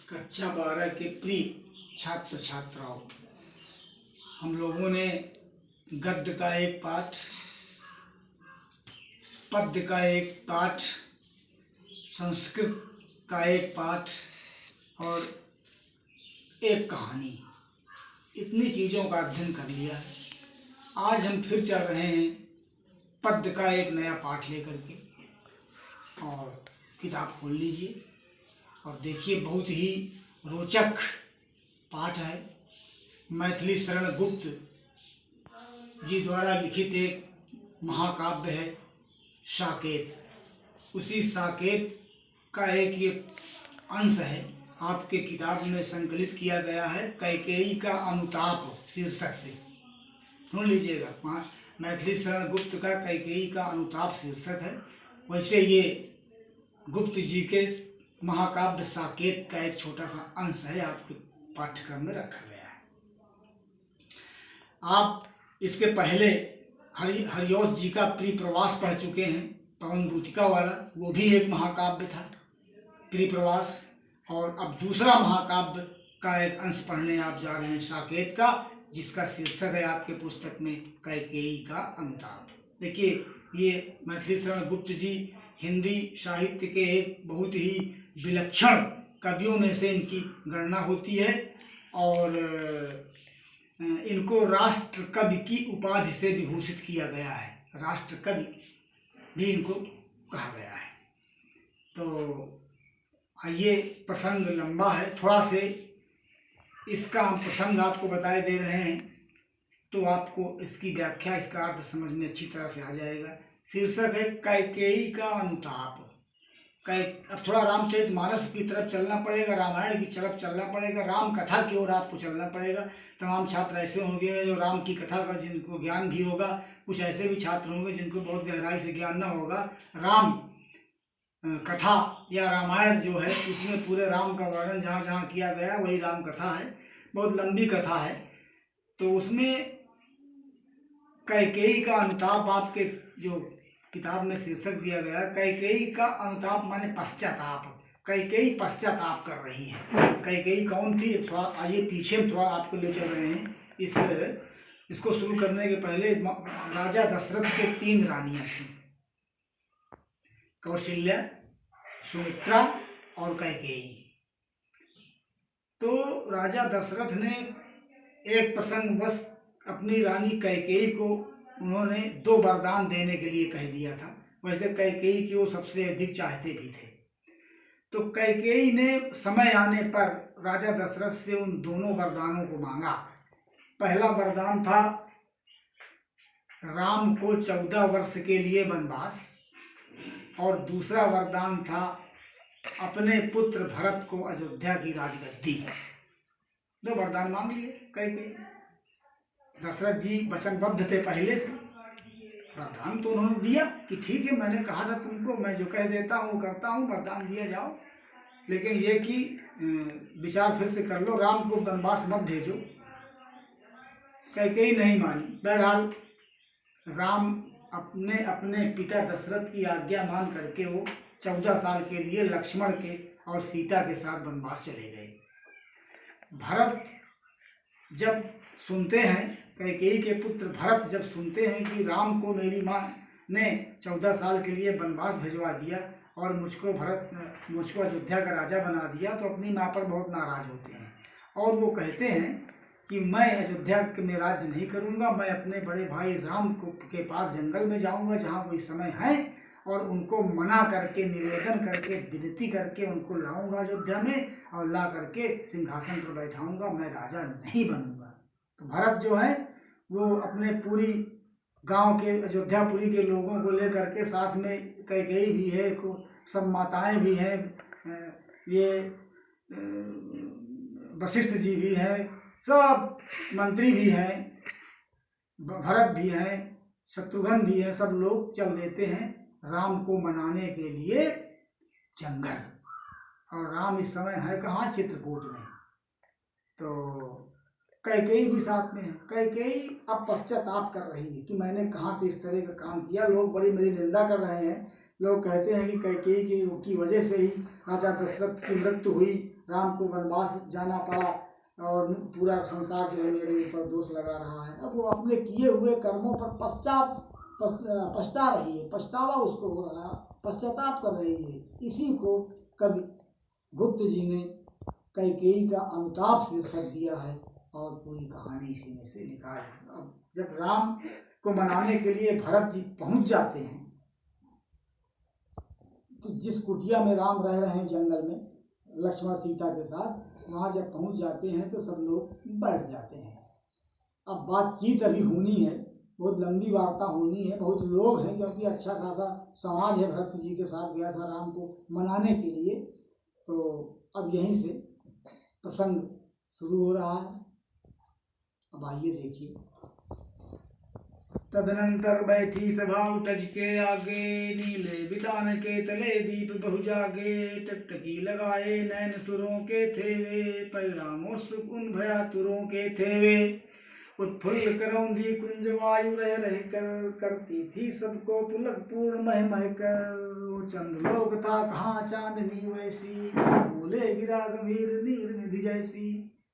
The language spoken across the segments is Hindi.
कक्षा 12 के प्रिय छात्र छात्राओं, हम लोगों ने गद्य का एक पाठ, पद्य का एक पाठ, संस्कृत का एक पाठ और एक कहानी, इतनी चीज़ों का अध्ययन कर लिया। आज हम फिर चल रहे हैं पद्य का एक नया पाठ लेकर के। और किताब खोल लीजिए और देखिए, बहुत ही रोचक पाठ है। मैथिली शरण गुप्त जी द्वारा लिखित एक महाकाव्य है साकेत। उसी साकेत का एक ये अंश है, आपके किताब में संकलित किया गया है। कैकेयी का अनुताप शीर्षक से सुन लीजिएगा। मैथिली शरण गुप्त का कैकेयी का अनुताप शीर्षक है। वैसे ये गुप्त जी के महाकाव्य साकेत का एक छोटा सा अंश है, आपके पाठ्यक्रम में रखा गया है। आप इसके पहले हरिऔध जी का प्रिय प्रवास पढ़ चुके हैं, पवन दूतिका वाला, वो भी एक महाकाव्य था, प्रिय प्रवास। और अब दूसरा महाकाव्य का एक अंश पढ़ने आप जा रहे हैं साकेत का, जिसका शीर्षक है आपके पुस्तक में कैकेयी का अनुताप। देखिए, ये मैथिली शरण गुप्त जी हिंदी साहित्य के एक बहुत ही विलक्षण कवियों में से इनकी गणना होती है और इनको राष्ट्र कवि की उपाधि से विभूषित किया गया है। राष्ट्र कवि भी इनको कहा गया है। तो आइए, प्रसंग लंबा है, थोड़ा से इसका हम प्रसंग आपको बताए दे रहे हैं तो आपको इसकी व्याख्या, इसका अर्थ समझ में अच्छी तरह से आ जाएगा। शीर्षक है कैकेयी का अनुताप। अब थोड़ा रामचरितमानस की तरफ चलना पड़ेगा, रामायण की तरफ चलना पड़ेगा, राम कथा की ओर आपको चलना पड़ेगा। तमाम छात्र ऐसे होंगे जो राम की कथा का जिनको ज्ञान भी होगा, कुछ ऐसे भी छात्र होंगे जिनको बहुत गहराई से ज्ञान न होगा। राम कथा या रामायण जो है, उसमें पूरे राम का वर्णन जहाँ जहाँ किया गया वही राम कथा है, बहुत लंबी कथा है। तो उसमें कैकेयी का अनुताप आपके जो किताब में शीर्षक दिया गया, कैकेयी का अनुताप माने पश्चाताप। कैकेयी पश्चाताप कर रही है। कैकेयी कौन थी, थोड़ा आइए पीछे में थोड़ा आपको ले चल रहे हैं। इसको शुरू करने के पहले राजा दशरथ के 3 रानियां थीं, कौशल्या, सुमित्रा और कैकेयी। तो राजा दशरथ ने एक प्रसंगवश अपनी रानी कैकेयी को उन्होंने 2 वरदान देने के लिए कह दिया था। वैसे कैकेयी की वो सबसे अधिक चाहते भी थे। तो कैकेयी ने समय आने पर राजा दशरथ से उन दोनों वरदानों को मांगा। पहला वरदान था राम को 14 वर्ष के लिए वनवास, और दूसरा वरदान था अपने पुत्र भरत को अयोध्या की राजगद्दी। 2 वरदान मांग लिए कैकेयी। दशरथ जी वचनबद्ध थे पहले से, वरदान तो उन्होंने दिया कि ठीक है, मैंने कहा था तुमको, मैं जो कह देता हूँ वो करता हूँ, वरदान दिया जाओ, लेकिन ये कि विचार फिर से कर लो, राम को वनवास मत भेजो। कैकेयी नहीं मानी। बहरहाल राम अपने अपने पिता दशरथ की आज्ञा मान करके वो 14 साल के लिए लक्ष्मण के और सीता के साथ वनवास चले गए। भरत जब सुनते हैं, कैकेयी के पुत्र भरत जब सुनते हैं कि राम को मेरी माँ ने 14 साल के लिए वनवास भिजवा दिया और मुझको अयोध्या का राजा बना दिया, तो अपनी माँ पर बहुत नाराज होते हैं और वो कहते हैं कि मैं अयोध्या में राज्य नहीं करूँगा, मैं अपने बड़े भाई राम के पास जंगल में जाऊँगा जहाँ वो इस समय है, और उनको मना करके, निवेदन करके, विनती करके उनको लाऊंगा अयोध्या में और ला करके सिंहासन पर बैठाऊंगा, मैं राजा नहीं बनूंगा। तो भरत जो है वो अपने पूरी गांव के, अयोध्यापुरी के लोगों को लेकर के, साथ में कैकेयी भी है, सब माताएं भी हैं, ये वशिष्ठ जी भी हैं, सब मंत्री भी हैं, भरत भी हैं, शत्रुघ्न भी हैं, सब लोग चल देते हैं राम को मनाने के लिए जंगल। और राम इस समय है कहाँ, चित्रकूट में। तो कैकेयी भी साथ में है। कैकेयी अब पश्चाताप कर रही है कि मैंने कहाँ से इस तरह का काम किया। लोग बड़ी मेरी निंदा कर रहे हैं। लोग कहते हैं कि कैकेयी की वजह से ही राजा दशरथ की मृत्यु हुई राम को वनवास जाना पड़ा और पूरा संसार जो है मेरे ऊपर दोष लगा रहा है। अब वो अपने किए हुए कर्मों पर पछता रही है, पछतावा उसको हो रहा है, पश्चाताप कर रही है। इसी को कवि गुप्त जी ने कैकेयी का अनुताप शीर्षक दिया है और पूरी कहानी इसी में से लिखा है। अब जब राम को मनाने के लिए भरत जी पहुंच जाते हैं, तो जिस कुटिया में राम रह रहे हैं जंगल में लक्ष्मण सीता के साथ, वहां जब पहुंच जाते हैं तो सब लोग बैठ जाते हैं। अब बातचीत अभी होनी है, बहुत लंबी वार्ता होनी है, बहुत लोग हैं, क्योंकि अच्छा खासा समाज है भरत जी के साथ गया था राम को मनाने के लिए। तो अब यहीं से प्रसंग शुरू हो रहा है। अब आइए देखिए। तदनंतर बैठी सभा उटज के आगे, नीले बितान के तले दीप बहु जागे। टकटकी लगाए नैन सुरों के थे वे, परिणामों सुख उन भया तुरों के थे वे। उत्फुल्ल करौंधी कुंज वायु रह रह कर, करती थी सबको पुलक पूर्ण मह मह कर। वो चंद्रलोक था कहाँ चांदनी वैसी, बोले गिरा गंभीर नीर निधि जैसी।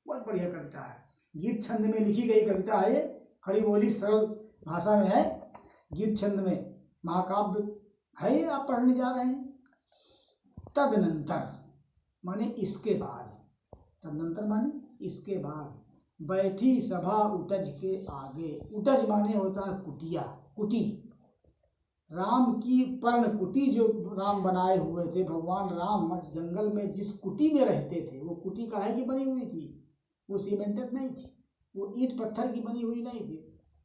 बहुत बढ़िया कविता है, गीत छंद में लिखी गई कविता है। खड़ी बोली सरल भाषा में है, गीत छंद में महाकाव्य है, ये आप पढ़ने जा रहे हैं। तदनंतर माने इसके बाद, तदनंतर माने इसके बाद, बैठी सभा उटज के आगे। उटज माने होता है कुटिया, कुटी। राम की पर्ण कुटी जो राम बनाए हुए थे, भगवान राम जंगल में जिस कुटी में रहते थे, वो कुटी काहे की बनी हुई थी? वो सीमेंटेड नहीं थी, वो ईंट पत्थर की बनी हुई नहीं थी,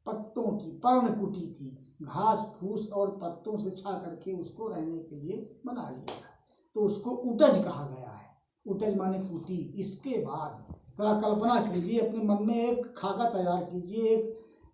पत्तों की पर्ण कुटी थी। घास फूस और पत्तों से छा करके उसको रहने के लिए बना लिया था, तो उसको उटज कहा गया है। उटज माने कुटी। इसके बाद थोड़ा कल्पना कीजिए, अपने मन में एक खाका तैयार कीजिए,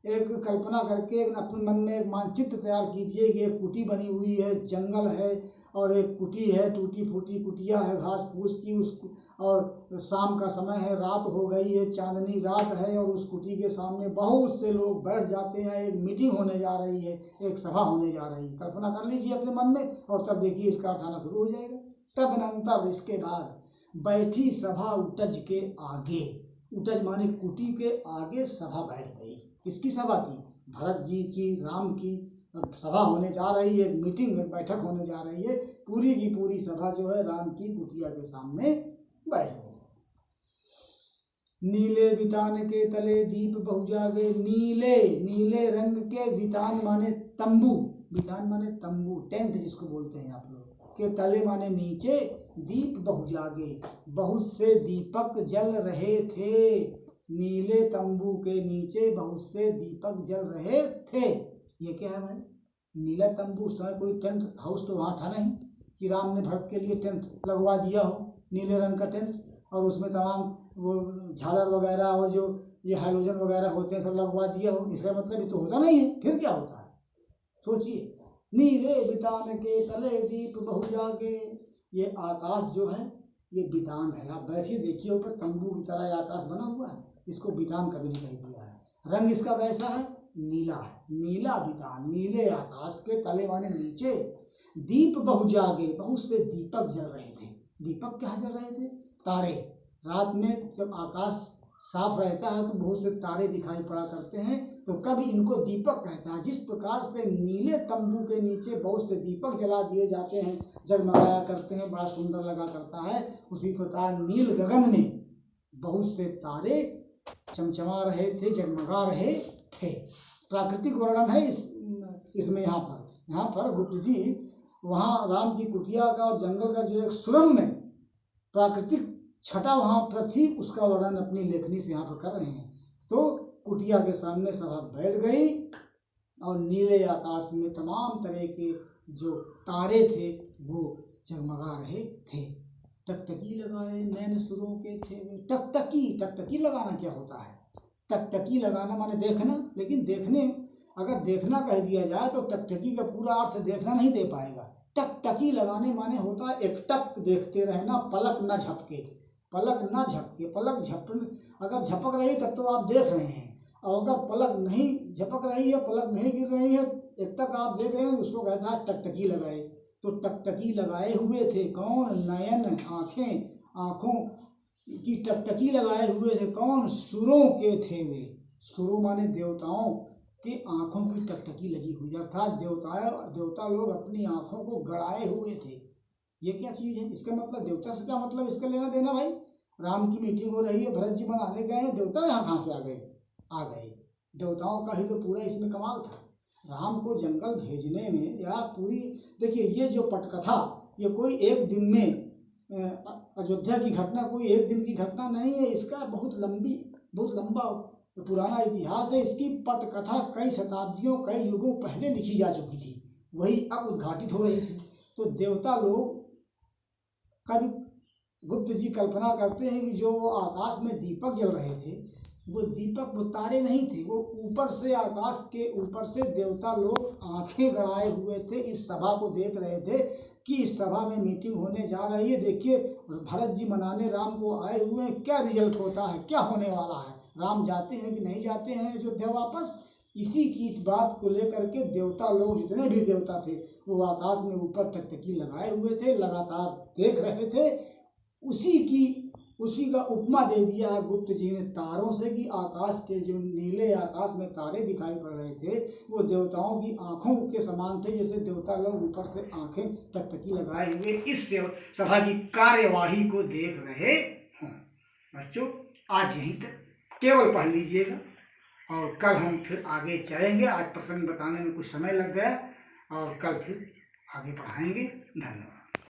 एक कल्पना करके अपने मन में एक मानचित्र तैयार कीजिए कि एक कुटी बनी हुई है, जंगल है और एक कुटी है, टूटी फूटी कुटिया है घास फूस की, उस और शाम का समय है, रात हो गई है, चांदनी रात है, और उस कुटी के सामने बहुत से लोग बैठ जाते हैं, एक मीटिंग होने जा रही है, एक सभा होने जा रही है। कल्पना कर लीजिए अपने मन में, और तब देखिए इसका अर्थ आना शुरू हो जाएगा। तदनंतर इसके बाद, बैठी सभा उटज के आगे। उटज माने कुटी के आगे सभा बैठ गई। किसकी सभा थी? भरत जी की, राम की सभा होने जा रही है, एक मीटिंग, एक बैठक होने जा रही है। पूरी की पूरी सभा जो है राम की कुटिया के सामने बैठ गई। नीले बितान के तले दीप बहु जागे। नीले, नीले रंग के बितान माने तंबू, बितान माने तंबू, टेंट जिसको बोलते हैं आप लोग, के तले माने नीचे, दीप बहु जागे, बहुत से दीपक जल रहे थे। नीले तंबू के नीचे बहुत से दीपक जल रहे थे। ये क्या है भाई? नीला तंबू, उस समय कोई टेंट हाउस तो वहाँ था नहीं कि राम ने भरत के लिए टेंट लगवा दिया हो, नीले रंग का टेंट, और उसमें तमाम वो झालर वगैरह और जो ये हाइलोजन वगैरह होते हैं सब लगवा दिया हो। इसका मतलब ये तो होता नहीं है, फिर क्या होता है? सोचिए, नीले बितान के तले दीप बहु जागे। ये आकाश जो है ये बितान है। आप बैठिए देखिए, ऊपर तंबू की तरह आकाश बना हुआ है, इसको बितान कभी नहीं कह दिया है। रंग इसका कैसा है? नीला है, नीला बितान, नीले आकाश के तले माने नीचे, दीप बहु जागे, बहुत से दीपक जल रहे थे। दीपक क्या जल रहे थे? तारे। रात में जब आकाश साफ रहता है तो बहुत से तारे दिखाई पड़ा करते हैं, तो कभी इनको दीपक कहता है। जिस प्रकार से नीले तंबू के नीचे बहुत से दीपक जला दिए जाते हैं, जगमगाया करते हैं, बड़ा सुंदर लगा करता है, उसी प्रकार नील गगन में बहुत से तारे चमचमा रहे थे, जगमगा रहे थे। प्राकृतिक वर्णन है इसमें। यहाँ पर गुप्त जी वहाँ राम की कुटिया का और जंगल का जो एक सुरम्य में प्राकृतिक छटा वहाँ पर थी, उसका वर्णन अपनी लेखनी से यहाँ पर कर रहे हैं। तो कुटिया के सामने सभा बैठ गई और नीले आकाश में तमाम तरह के जो तारे थे वो जगमगा रहे थे। टकटकी लगाए नैन सुरों के थे वे। टकटकी, टकटकी लगाना क्या होता है? टकटकी लगाना माने देखना, लेकिन देखने, अगर देखना कह दिया जाए तो टकटकी का पूरा अर्थ देखना नहीं दे पाएगा। टकटकी लगाने माने होता है एक टक देखते रहना, पलक न झपके, पलक न झपके। पलक अगर झपक रही तब तो आप देख रहे हैं, और अगर पलक नहीं झपक रही है, पलक नहीं गिर रही है, एक टक आप देख रहे हैं, उसको कहता है टकटकी लगाए। तो टकटकी लगाए हुए थे कौन? नयन, आँखें, आँखों की टकटकी लगाए हुए थे। कौन? सुरों के थे वे। सुरों माने देवताओं के आंखों की टकटकी लगी हुई, अर्थात देवता लोग अपनी आंखों को गड़ाए हुए थे। ये क्या चीज है? इसका मतलब देवता से क्या मतलब, इसका लेना देना भाई? राम की मीटिंग हो रही है, भरत जी मनाने गए हैं, देवता यहाँ कहाँ से आ गए? देवताओं का ही तो पूरा इसमें कमाल था। राम को जंगल भेजने में या पूरी, देखिए ये जो पटकथा, ये कोई एक दिन में, अयोध्या की घटना कोई एक दिन की घटना नहीं है। इसका बहुत लंबा पुराना इतिहास है। इसकी पटकथा कई शताब्दियों, कई युगों पहले लिखी जा चुकी थी, वही अब उद्घाटित हो रही थी। तो देवता लोग, कभी गुप्त जी कल्पना करते हैं कि जो वो आकाश में दीपक जल रहे थे, वो दीपक, वो तारे नहीं थे, वो ऊपर से, आकाश के ऊपर से देवता लोग आंखें गड़ाए हुए थे, इस सभा को देख रहे थे कि इस सभा में मीटिंग होने जा रही है। देखिए भरत जी मनाने राम को आए हुए हैं, क्या रिजल्ट होता है, क्या होने वाला है, राम जाते हैं कि नहीं जाते हैं अयोध्या वापस। इसी की बात को लेकर के देवता लोग, जितने भी देवता थे, वो आकाश में ऊपर टकटकी लगाए हुए थे, लगातार देख रहे थे। उसी का उपमा दे दिया है गुप्त जी ने तारों से, कि आकाश के जो नीले आकाश में तारे दिखाई पड़ रहे थे, वो देवताओं की आंखों के समान थे, जैसे देवता लोग ऊपर से आंखें टकटकी लगाए हुए इस सभा की कार्यवाही को देख रहे हों। बच्चों आज यहीं तक केवल पढ़ लीजिएगा, और कल हम फिर आगे चलेंगे। आज प्रसंग बताने में कुछ समय लग गया, और कल फिर आगे पढ़ाएंगे। धन्यवाद।